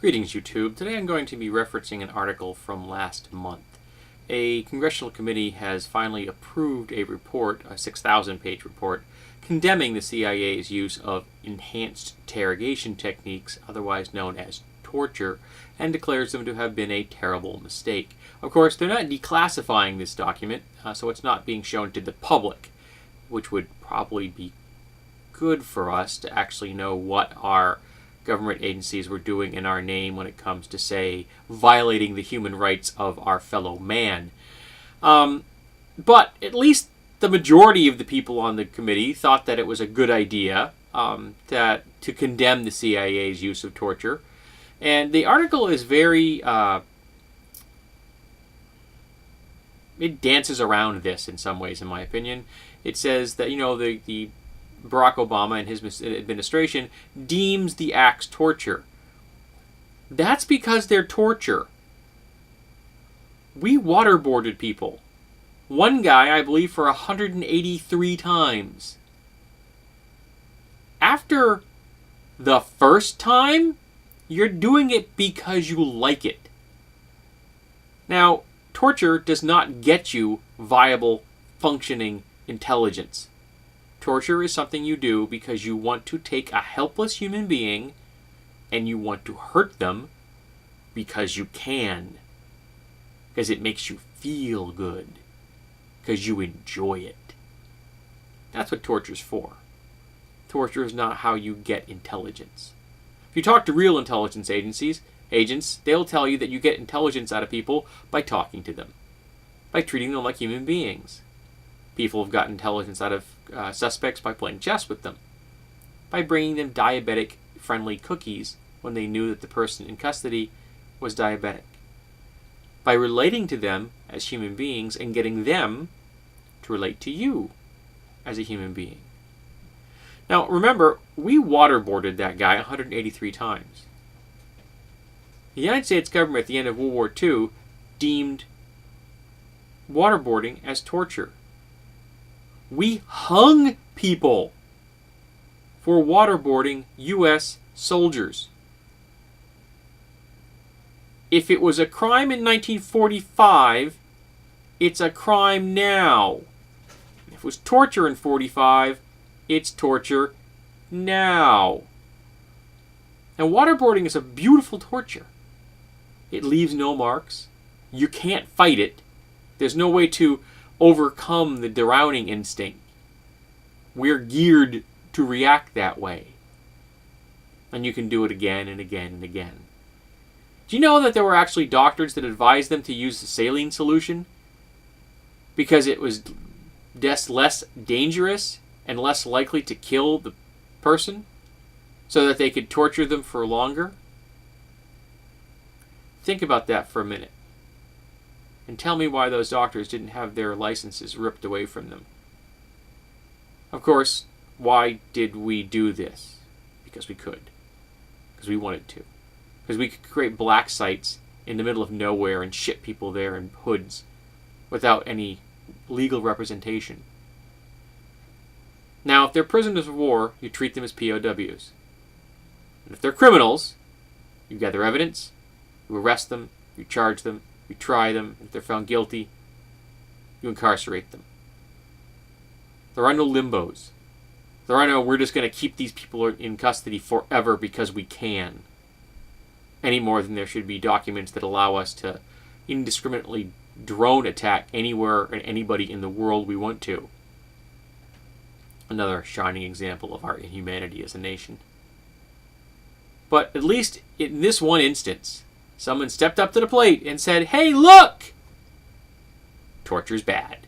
Greetings, YouTube. Today I'm going to be referencing an article from last month. A congressional committee has finally approved a report, a 6,000-page report, condemning the CIA's use of enhanced interrogation techniques, otherwise known as torture, and declares them to have been a terrible mistake. Of course, they're not declassifying this document, so it's not being shown to the public, which would probably be good for us to actually know what our government agencies were doing in our name when it comes to, say, violating the human rights of our fellow man. But at least the majority of the people on the committee thought that it was a good idea to condemn the CIA's use of torture. And the article is very... it dances around this in some ways, in my opinion. It says that, the Barack Obama and his administration deems the acts torture. That's because they're torture. We waterboarded people. One guy, I believe, for 183 times. After the first time, you're doing it because you like it. Now, torture does not get you viable, functioning intelligence. Torture is something you do because you want to take a helpless human being and you want to hurt them because you can. Because it makes you feel good. Because you enjoy it. That's what torture's for. Torture is not how you get intelligence. If you talk to real intelligence agents, they'll tell you that you get intelligence out of people by talking to them. By treating them like human beings. People have gotten intelligence out of suspects by playing chess with them. By bringing them diabetic-friendly cookies when they knew that the person in custody was diabetic. By relating to them as human beings and getting them to relate to you as a human being. Now, remember, we waterboarded that guy 183 times. The United States government at the end of World War II deemed waterboarding as torture. We hung people for waterboarding U.S. soldiers. If it was a crime in 1945, it's a crime now. If it was torture in 1945, it's torture now. And waterboarding is a beautiful torture. It leaves no marks. You can't fight it. There's no way to overcome the drowning instinct. We're geared to react that way. And you can do it again and again and again. Do you know that there were actually doctors that advised them to use the saline solution? Because it was less dangerous and less likely to kill the person? So that they could torture them for longer? Think about that for a minute. And tell me why those doctors didn't have their licenses ripped away from them. Of course, why did we do this? Because we could. Because we wanted to. Because we could create black sites in the middle of nowhere and ship people there in hoods without any legal representation. Now, if they're prisoners of war, you treat them as POWs. And if they're criminals, you gather evidence, you arrest them, you charge them, you try them. If they're found guilty, you incarcerate them. There are no limbos. There are no, we're just going to keep these people in custody forever because we can. Any more than there should be documents that allow us to indiscriminately drone attack anywhere and anybody in the world we want to. Another shining example of our inhumanity as a nation. But at least in this one instance, someone stepped up to the plate and said, "Hey, look! Torture's bad.